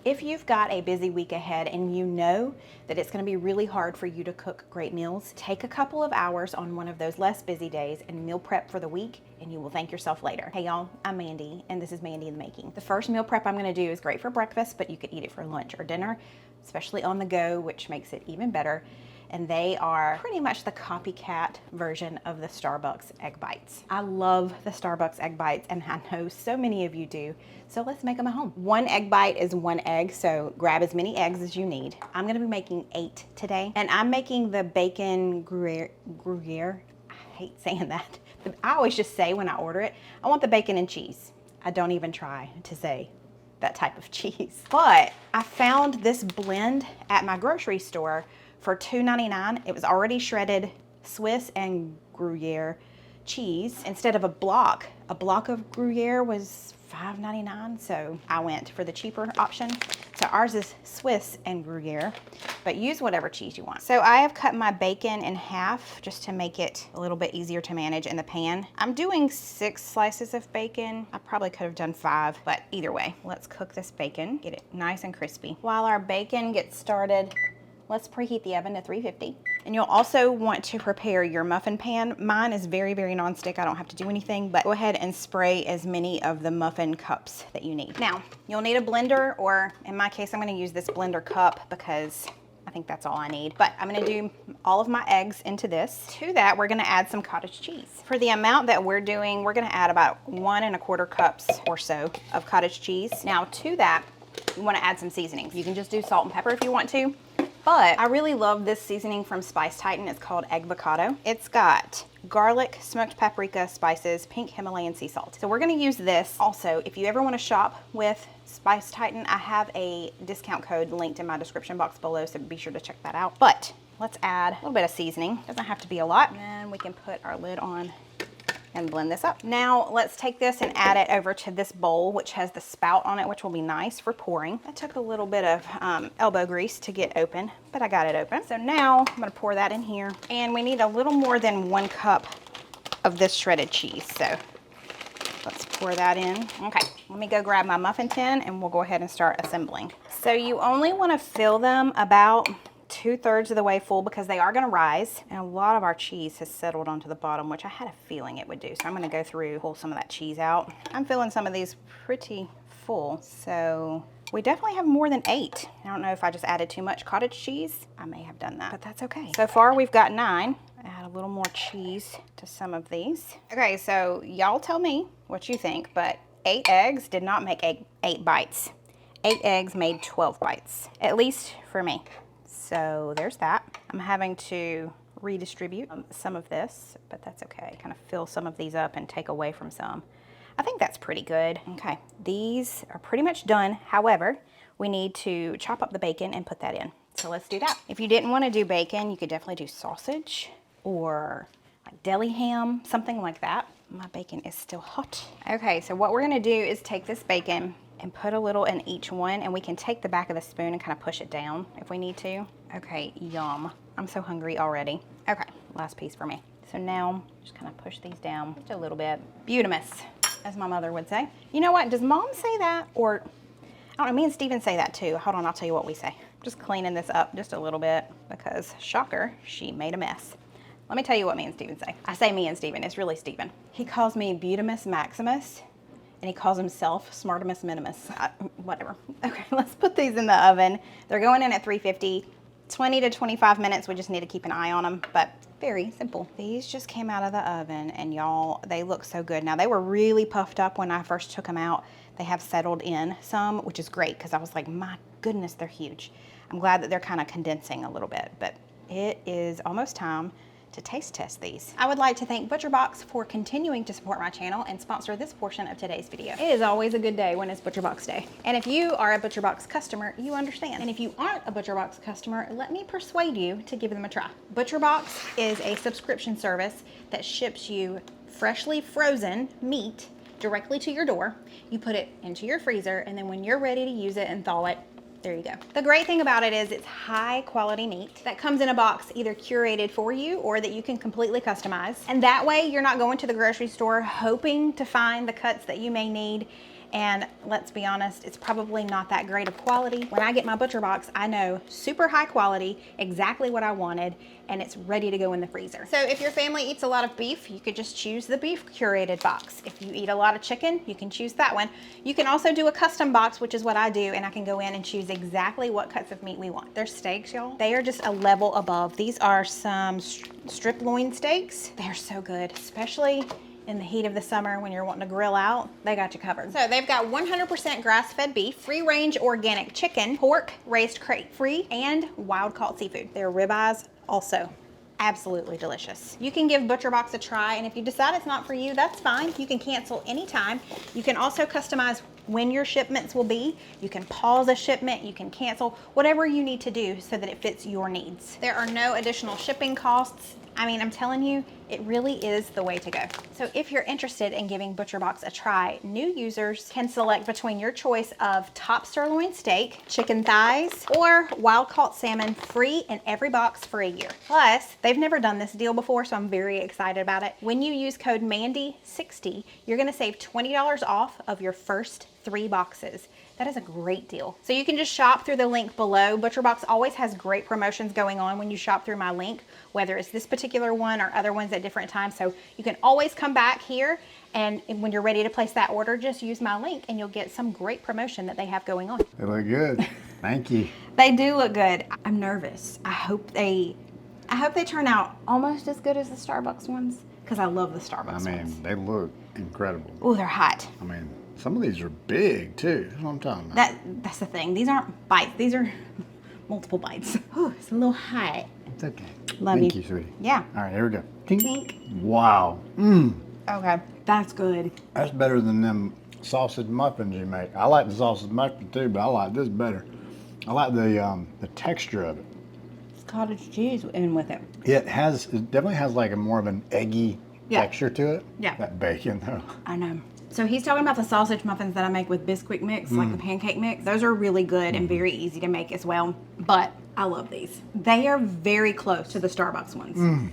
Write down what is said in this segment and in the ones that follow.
If you've got a busy week ahead and you know that it's going to be really hard for you to cook great meals, take a couple of hours on one of those less busy days and meal prep for the week, and you will thank yourself later. Hey y'all, I'm Mandy, and this is Mandy in the Making. The first meal prep I'm going to do is great for breakfast, but you could eat it for lunch or dinner, especially on the go, which makes it even better. And they are pretty much the copycat version of the Starbucks egg bites. I love the Starbucks egg bites, and I know so many of you do, so let's make them at home. One egg bite is one egg, so grab as many eggs as you need. I'm gonna be making 8 today, and I'm making the bacon Gruyere. I hate saying that. I always just say when I order it, I want the bacon and cheese. I don't even try to say that type of cheese. But I found this blend at my grocery store for $2.99. It was already shredded Swiss and Gruyere cheese instead of a block. A block of Gruyere was $5.99, so I went for the cheaper option. So ours is Swiss and Gruyere, but use whatever cheese you want. So I have cut my bacon in half just to make it a little bit easier to manage in the pan. I'm doing 6 slices of bacon. I probably could have done 5, but either way, let's cook this bacon, get it nice and crispy. While our bacon gets started, let's preheat the oven to 350. And you'll also want to prepare your muffin pan. Mine is very, very nonstick. I don't have to do anything, but go ahead and spray as many of the muffin cups that you need. Now, you'll need a blender, or in my case, I'm gonna use this blender cup because I think that's all I need. But I'm gonna do all of my eggs into this. To that, we're gonna add some cottage cheese. For the amount that we're doing, we're gonna add about 1 1/4 cups or so of cottage cheese. Now to that, you wanna add some seasonings. You can just do salt and pepper if you want to. But I really love this seasoning from Spice Titan. It's called Egg Avocado. It's got garlic, smoked paprika, spices, pink Himalayan sea salt. So we're gonna use this. Also, if you ever wanna shop with Spice Titan, I have a discount code linked in my description box below, so be sure to check that out. But let's add a little bit of seasoning. Doesn't have to be a lot. And we can put our lid on and blend this up. Now let's take this and add it over to this bowl, which has the spout on it, which will be nice for pouring. That took a little bit of elbow grease to get open, but I got it open. So now I'm gonna pour that in here, and we need a little more than 1 cup of this shredded cheese. So let's pour that in. Okay, let me go grab my muffin tin and we'll go ahead and start assembling. So you only wanna fill them about 2/3 of the way full because they are going to rise, and a lot of our cheese has settled onto the bottom, which I had a feeling it would do. So I'm going to go through, pull some of that cheese out. I'm filling some of these pretty full, so we definitely have more than 8. I don't know if I just added too much cottage cheese. I may have done that, but that's okay. So far we've got 9. Add a little more cheese to some of these. Okay, so y'all tell me what you think, but 8 eggs did not make 8 bites. 8 eggs made 12 bites, at least for me. So there's that. I'm having to redistribute some of this, but that's okay. Kind of fill some of these up and take away from some. I think that's pretty good. Okay, these are pretty much done. However, we need to chop up the bacon and put that in. So let's do that. If you didn't want to do bacon, you could definitely do sausage or like deli ham, something like that. My bacon is still hot. Okay, so what we're gonna do is take this bacon and put a little in each one, and we can take the back of the spoon and kind of push it down if we need to. Okay, yum. I'm so hungry already. Okay, last piece for me. So now, just kind of push these down just a little bit. Beautimous, as my mother would say. You know what, does mom say that? Or, I don't know, me and Steven say that too. Hold on, I'll tell you what we say. Just cleaning this up just a little bit because, shocker, she made a mess. Let me tell you what me and Steven say. I say me and Steven, it's really Steven. He calls me Beautimus Maximus, and he calls himself Smartimus Minimus. Whatever. Okay, let's put these in the oven. They're going in at 350. 20 to 25 minutes. We just need to keep an eye on them, but very simple. These just came out of the oven, and y'all, they look so good. Now, they were really puffed up when I first took them out. They have settled in some, which is great because I was like, my goodness, they're huge. I'm glad that they're kind of condensing a little bit, but it is almost time to taste test these. I would like to thank ButcherBox for continuing to support my channel and sponsor this portion of today's video. It is always a good day when it's ButcherBox Day. And if you are a ButcherBox customer, you understand. And if you aren't a ButcherBox customer, let me persuade you to give them a try. ButcherBox is a subscription service that ships you freshly frozen meat directly to your door. You put it into your freezer, and then when you're ready to use it and thaw it, there you go. The great thing about it is it's high quality meat that comes in a box either curated for you or that you can completely customize. And that way you're not going to the grocery store hoping to find the cuts that you may need And let's be honest, it's probably not that great of quality. When I get my butcher box, I know super high quality, exactly what I wanted, and it's ready to go in the freezer. So if your family eats a lot of beef, you could just choose the beef curated box. If you eat a lot of chicken, you can choose that one. You can also do a custom box, which is what I do, and I can go in and choose exactly what cuts of meat we want. Their steaks, y'all, they are just a level above. These are some strip loin steaks. They're so good, especially in the heat of the summer when you're wanting to grill out. They got you covered. So they've got 100% grass-fed beef, free-range organic chicken, pork, raised crate-free, and wild-caught seafood. Their ribeyes also absolutely delicious. You can give ButcherBox a try, and if you decide it's not for you, that's fine. You can cancel anytime. You can also customize when your shipments will be. You can pause a shipment, you can cancel, whatever you need to do so that it fits your needs. There are no additional shipping costs. I mean, I'm telling you, it really is the way to go. So if you're interested in giving ButcherBox a try, new users can select between your choice of top sirloin steak, chicken thighs, or wild-caught salmon, free in every box for a year. Plus, they've never done this deal before, so I'm very excited about it. When you use code Mandy60, you're gonna save $20 off of your first 3 boxes. That is a great deal. So you can just shop through the link below. ButcherBox always has great promotions going on when you shop through my link, whether it's this particular one or other ones at different times. So you can always come back here, and when you're ready to place that order, just use my link and you'll get some great promotion that they have going on. They look good. Thank you. They do look good. I'm nervous. I hope they turn out almost as good as the Starbucks ones, because I love the Starbucks ones. I mean, they look incredible. Oh, they're hot. I mean, some of these are big too. That's what I'm talking about. That's the thing. These aren't bites. These are multiple bites. Oh, it's a little hot. It's okay. Love Thank you, sweetie. Yeah. All right, here we go. Tink. Tink. Wow. Okay, that's good. That's better than them sausage muffins you make. I like the sausage muffin too, but I like this better. I like the texture of it. It's cottage cheese in with it. It definitely has like a more of an eggy texture to it. Yeah. That bacon though. I know. So he's talking about the sausage muffins that I make with Bisquick mix, like the pancake mix. Those are really good and very easy to make as well. But I love these. They are very close to the Starbucks ones.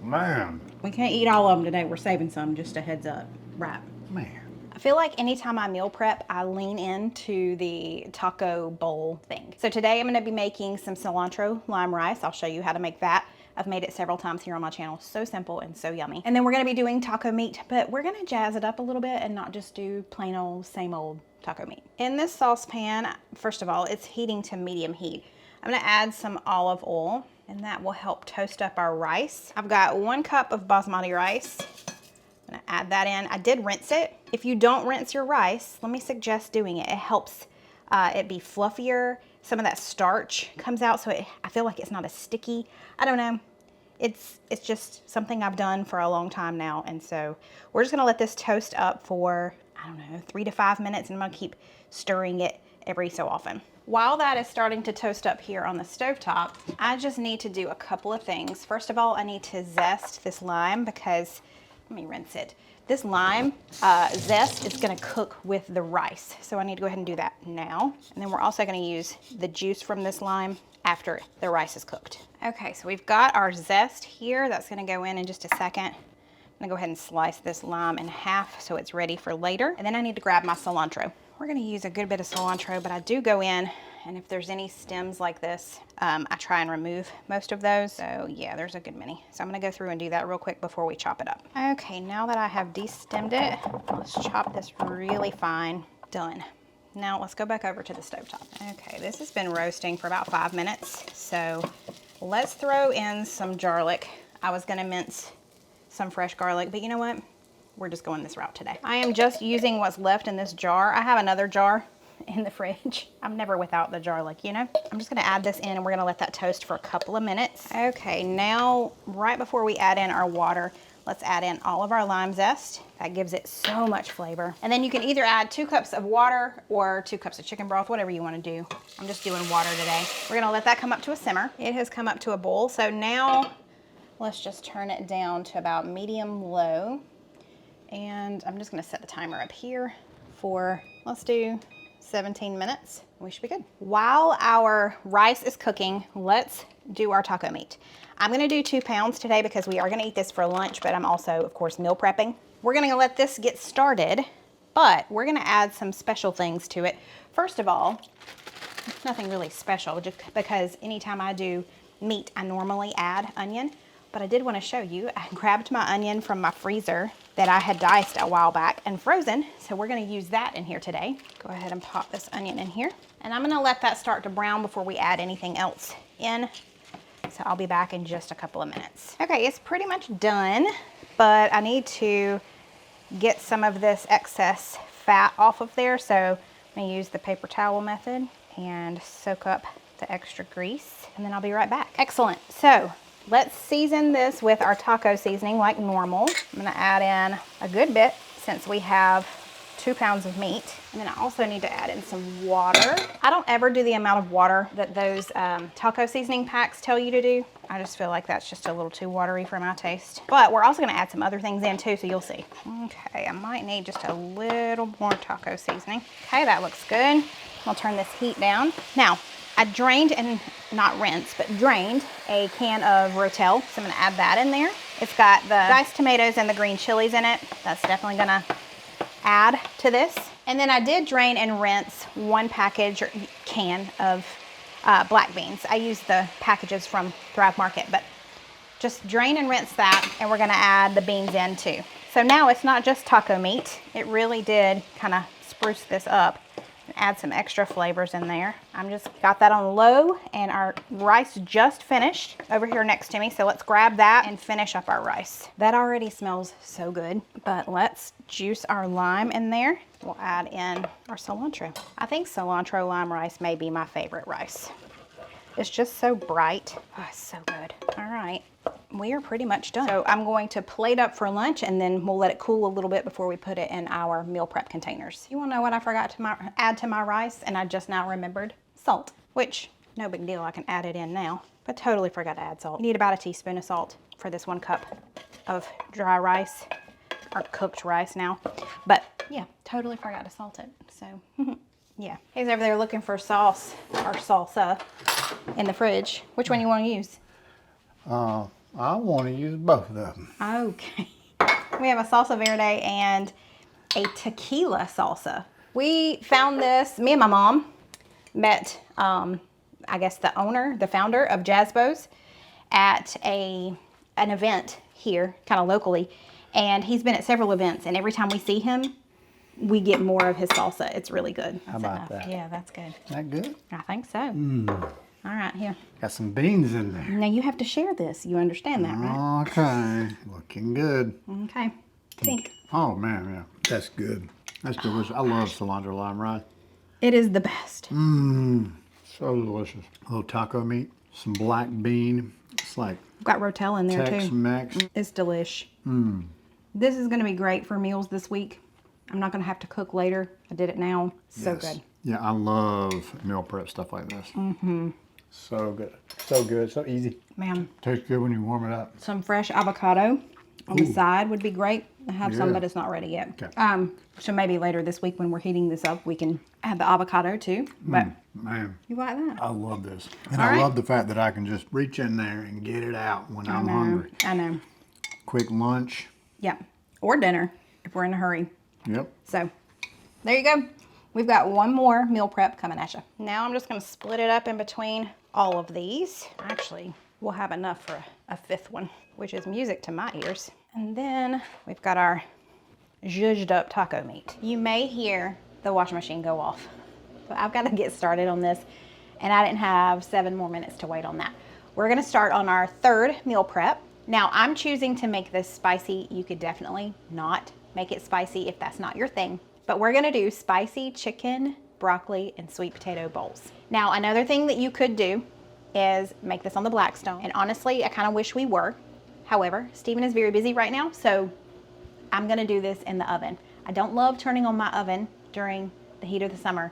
Man. We can't eat all of them today. We're saving some, just a heads up. Right. Man. I feel like anytime I meal prep, I lean into the taco bowl thing. So today I'm going to be making some cilantro lime rice. I'll show you how to make that. I've made it several times here on my channel. So simple and so yummy. And then we're going to be doing taco meat, but we're going to jazz it up a little bit and not just do plain old, same old taco meat. In this saucepan, first of all, it's heating to medium heat. I'm going to add some olive oil, and that will help toast up our rice. I've got 1 cup of basmati rice. I'm going to add that in. I did rinse it. If you don't rinse your rice, let me suggest doing it. It helps it be fluffier. Some of that starch comes out, so I feel like it's not as sticky. I don't know. It's just something I've done for a long time now, and so we're just gonna let this toast up for, I don't know, 3 to 5 minutes, and I'm gonna keep stirring it every so often. While that is starting to toast up here on the stovetop, I just need to do a couple of things. First of all, I need to zest this lime because, let me rinse it. This lime zest is gonna cook with the rice. So I need to go ahead and do that now. And then we're also gonna use the juice from this lime after the rice is cooked. Okay, so we've got our zest here. That's gonna go in just a second. I'm gonna go ahead and slice this lime in half so it's ready for later. And then I need to grab my cilantro. We're gonna use a good bit of cilantro, but I do go in, and if there's any stems like this, I try and remove most of those. So yeah, there's a good many. So I'm gonna go through and do that real quick before we chop it up. Okay, now that I have destemmed it, let's chop this really fine. Done. Now let's go back over to the stovetop. Okay, this has been roasting for about 5 minutes. So let's throw in some garlic. I was gonna mince some fresh garlic, but you know what? We're just going this route today. I am just using what's left in this jar. I have another jar in the fridge. I'm never without the garlic, you know? I'm just gonna add this in, and we're gonna let that toast for a couple of minutes. Okay, now right before we add in our water, let's add in all of our lime zest. That gives it so much flavor. And then you can either add 2 cups of water or 2 cups of chicken broth, whatever you wanna do. I'm just doing water today. We're gonna let that come up to a simmer. It has come up to a boil, so now let's just turn it down to about medium low. And I'm just gonna set the timer up here for, let's do 17 minutes. We should be good. While our rice is cooking, let's do our taco meat. I'm gonna do 2 pounds today because we are gonna eat this for lunch, but I'm also, of course, meal prepping. We're gonna let this get started but we're gonna add some special things to it. First of all, nothing really special, just because anytime I do meat, I normally add onion. But I did want to show you, I grabbed my onion from my freezer that I had diced a while back and frozen. So we're going to use that in here today. Go ahead and pop this onion in here. And I'm going to let that start to brown before we add anything else in. So I'll be back in just a couple of minutes. Okay, it's pretty much done, but I need to get some of this excess fat off of there. So I'm going to use the paper towel method and soak up the extra grease, and then I'll be right back. Excellent. So let's season this with our taco seasoning like normal. I'm gonna add in a good bit since we have 2 pounds of meat. And then I also need to add in some water. I don't ever do the amount of water that those taco seasoning packs tell you to do. I just feel like that's just a little too watery for my taste. But we're also gonna add some other things in too, so you'll see. Okay, I might need just a little more taco seasoning. Okay, that looks good. I'll turn this heat down. Now, I drained and not rinsed, but drained a can of Rotel. So I'm gonna add that in there. It's got the diced tomatoes and the green chilies in it. That's definitely gonna add to this. And then I did drain and rinse 1 package or can of black beans. I use the packages from Thrive Market, but just drain and rinse that, and we're gonna add the beans in too. So now it's not just taco meat. It really did kind of spruce this up. Add some extra flavors in there. I'm just got that on low, and our rice just finished over here next to me. So let's grab that and finish up our rice. That already smells so good, but let's juice our lime in there. We'll add in our cilantro. I think cilantro lime rice may be my favorite rice. It's just so bright. Oh, it's so good. All right, we are pretty much done. So I'm going to plate up for lunch, and then we'll let it cool a little bit before we put it in our meal prep containers. You wanna know what I forgot to add to my rice, and I just now remembered? Salt, which no big deal, I can add it in now, but totally forgot to add salt. You need about a teaspoon of salt for this 1 cup of dry rice, or cooked rice now. But yeah, totally forgot to salt it, so yeah. He's over there looking for sauce or salsa in the fridge. Which one you want to use? I want to use both of them. Okay. We have a salsa verde and a tequila salsa. We found this, me and my mom met, I guess the founder of Jazzbo's at an event here, kind of locally. And he's been at several events, and every time we see him, we get more of his salsa. It's really good. How about that? Yeah, that's good. That good? I think so. All right, here. Got some beans in there. Now you have to share this. You understand that, right? Okay, looking good. Okay. Think. Oh man, yeah, that's good. That's delicious. I love cilantro lime rice. It is the best. So delicious. A little taco meat, some black bean. It's like I've got Rotel in there too. Tex-Mex. It's delish. This is going to be great for meals this week. I'm not going to have to cook later. I did it now. So good. Yeah, I love meal prep stuff like this. So good. So good. So easy. Man, Tastes good when you warm it up. some fresh avocado on the side would be great. I have some, Yeah. but it's not ready yet. Okay. So maybe later this week when we're heating this up, we can add the avocado too. But Man, you like that? I love this. And All I right. love the fact that I can just reach in there and get it out when I'm hungry. I know. Quick lunch. Yeah. Or dinner if we're in a hurry. Yep. So there you go. We've got one more meal prep coming at you. Now I'm just going to split it up in between all of these. Actually, we'll have enough for a 5th one, which is music to my ears. And then we've got our zhuzhed up taco meat. You may hear the washing machine go off, but I've got to get started on this, and I didn't have 7 more minutes to wait on that. We're going to start on our 3rd meal prep. Now I'm choosing to make this spicy. You could definitely not make it spicy if that's not your thing. But we're gonna do spicy chicken, broccoli, and sweet potato bowls. Now, another thing that you could do is make this on the Blackstone. And honestly, I kind of wish we were. However, Stephen is very busy right now, so I'm gonna do this in the oven. I don't love turning on my oven during the heat of the summer,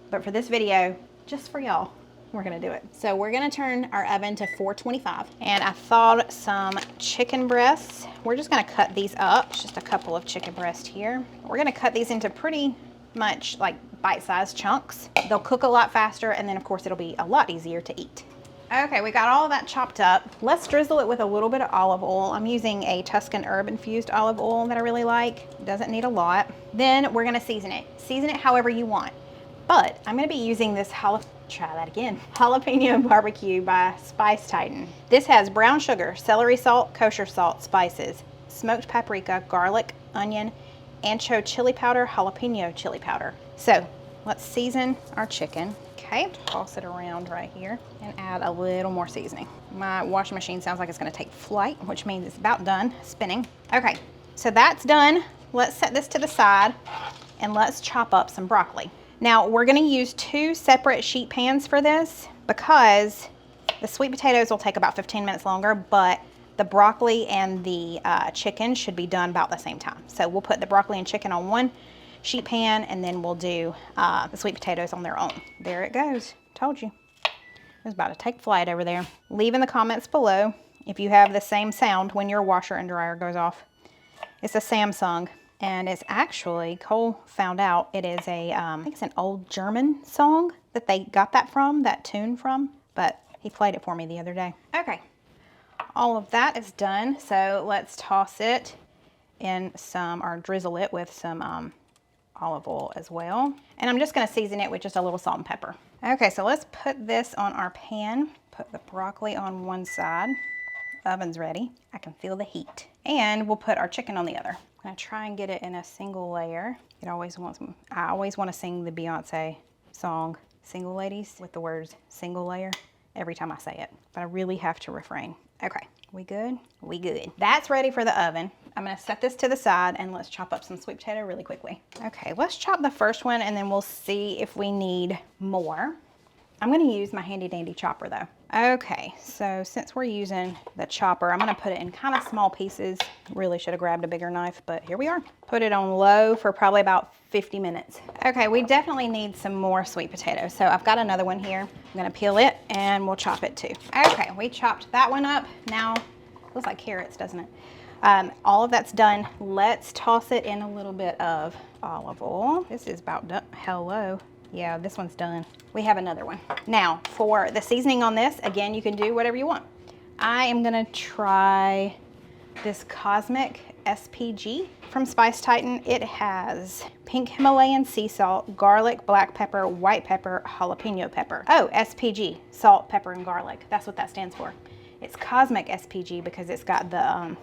but for this video, just for y'all, we're gonna do it. So we're gonna turn our oven to 425, and I thawed some chicken breasts. We're just gonna cut these up, just a couple of chicken breasts here. We're gonna cut these into pretty much like bite-sized chunks. They'll cook a lot faster, and then of course it'll be a lot easier to eat. Okay, we got all of that chopped up. Let's drizzle it with a little bit of olive oil. I'm using a Tuscan herb infused olive oil that I really like. Doesn't need a lot. Then we're gonna season it. Season it however you want. But I'm gonna be using this jalapeno barbecue by Spice Titan. This has brown sugar, celery salt, kosher salt, spices, smoked paprika, garlic, onion, ancho chili powder, jalapeno chili powder. So let's season our chicken. Okay, toss it around right here and add a little more seasoning. My washing machine sounds like it's gonna take flight, which means it's about done spinning. Okay, so that's done. Let's set this to the side and let's chop up some broccoli. Now we're gonna use 2 separate sheet pans for this because the sweet potatoes will take about 15 minutes longer, but the broccoli and the chicken should be done about the same time. So we'll put the broccoli and chicken on one sheet pan, and then we'll do the sweet potatoes on their own. There it goes. Told you. It was about to take flight over there. Leave in the comments below if you have the same sound when your washer and dryer goes off. It's a Samsung, and it's actually, Cole found out, it is a, I think it's an old German song that they got that tune from, but he played it for me the other day. Okay, all of that is done, so let's toss it in some, or drizzle it with some olive oil as well. And I'm just gonna season it with just a little salt and pepper. Okay, so let's put this on our pan. Put the broccoli on one side. Oven's ready. I can feel the heat. And we'll put our chicken on the other. I'm gonna try and get it in a single layer. I always want to sing the Beyonce song, Single Ladies, with the words single layer every time I say it. But I really have to refrain. Okay, we good? We good. That's ready for the oven. I'm gonna set this to the side and let's chop up some sweet potato really quickly. Okay, let's chop the first one and then we'll see if we need more. I'm gonna use my handy dandy chopper though. Okay, so since we're using the chopper, I'm gonna put it in kind of small pieces. Really should have grabbed a bigger knife, but here we are. Put it on low for probably about 50 minutes. Okay, we definitely need some more sweet potatoes. So I've got another one here. I'm gonna peel it and we'll chop it too. Okay, we chopped that one up. Now, looks like carrots, doesn't it? All of that's done. Let's toss it in a little bit of olive oil. This is about done. Hello. Yeah, this one's done. We have another one. Now, for the seasoning on this, again, you can do whatever you want. I am gonna try this Cosmic SPG from Spice Titan. It has pink Himalayan sea salt, garlic, black pepper, white pepper, jalapeno pepper. Oh, SPG, salt, pepper, and garlic. That's what that stands for. It's Cosmic SPG because it's got the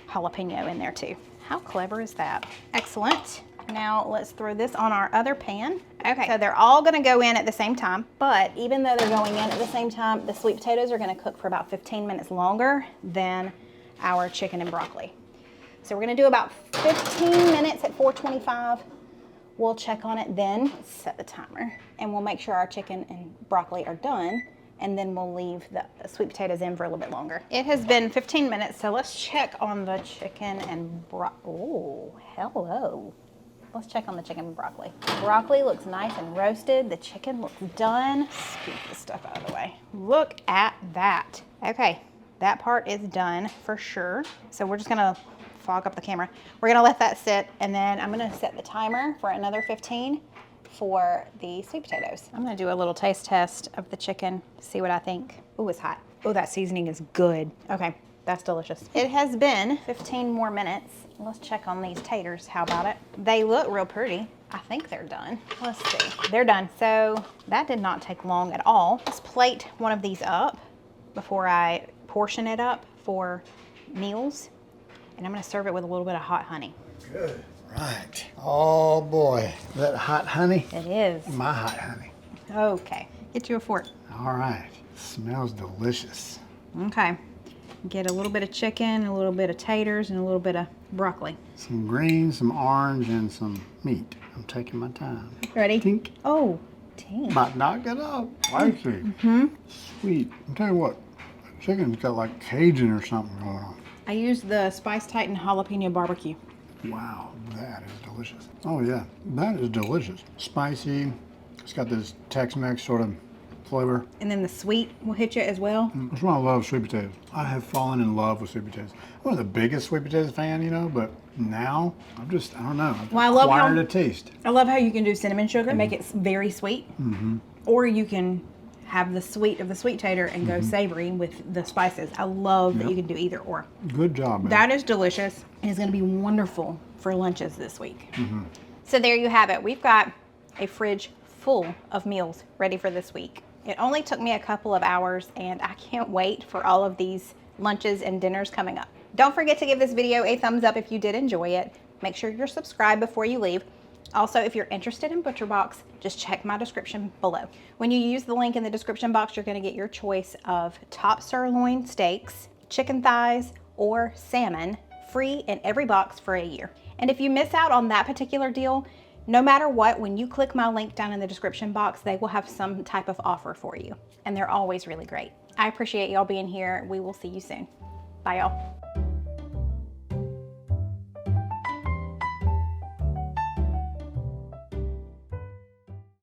jalapeno in there too. How clever is that? Excellent. Now let's throw this on our other pan. Okay, so they're all gonna go in at the same time, but even though they're going in at the same time, the sweet potatoes are gonna cook for about 15 minutes longer than our chicken and broccoli. So we're gonna do about 15 minutes at 425. We'll check on it then. Let's set the timer and we'll make sure our chicken and broccoli are done, and then we'll leave the sweet potatoes in for a little bit longer. It has been 15 minutes, so let's check on the chicken and oh, hello. Let's check on the chicken and broccoli. Broccoli looks nice and roasted. The chicken looks done. Scoop this stuff out of the way. Look at that. Okay, that part is done for sure. So we're just gonna fog up the camera. We're gonna let that sit, and then I'm gonna set the timer for another 15 for the sweet potatoes. I'm gonna do a little taste test of the chicken, see what I think. Ooh, it's hot. Oh, that seasoning is good. Okay, that's delicious. It has been 15 more minutes. Let's check on these taters. How about it? They look real pretty. I think they're done. Let's see. They're done. So that did not take long at all. Let's plate one of these up before I portion it up for meals. And I'm gonna serve it with a little bit of hot honey. Good. Right. Oh boy. Is that hot honey? It is. My hot honey. Okay. Get you a fork. All right. Smells delicious. Okay. Get a little bit of chicken, a little bit of taters, and a little bit of broccoli. Some green, some orange, and some meat. I'm taking my time. Ready? Tink. Oh, tink. Might knock it up. Spicy. Mm-hmm. Sweet. I'll tell you what, chicken's got like Cajun or something going on. I used the Spice Titan jalapeno barbecue. Wow, that is delicious. Oh yeah, that is delicious. Spicy. It's got this Tex-Mex sort of flavor. And then the sweet will hit you as well. That's why I love sweet potatoes. I have fallen in love with sweet potatoes. I'm not the biggest sweet potatoes fan, you know, but now I don't know. I've acquired a taste. I love how you can do cinnamon sugar and make it very sweet. Mm-hmm. Or you can have the sweet of the sweet tater and go savory with the spices. I love that you can do either or. Good job, man. That is delicious and is going to be wonderful for lunches this week. So there you have it. We've got a fridge full of meals ready for this week. It only took me a couple of hours and I can't wait for all of these lunches and dinners coming up. Don't forget to give this video a thumbs up if you did enjoy it. Make sure you're subscribed before you leave. Also, if you're interested in ButcherBox, just check my description below. When you use the link in the description box, you're going to get your choice of top sirloin steaks, chicken thighs, or salmon free in every box for a year. And if you miss out on that particular deal, no matter what, when you click my link down in the description box, they will have some type of offer for you. And they're always really great. I appreciate y'all being here. We will see you soon. Bye, y'all.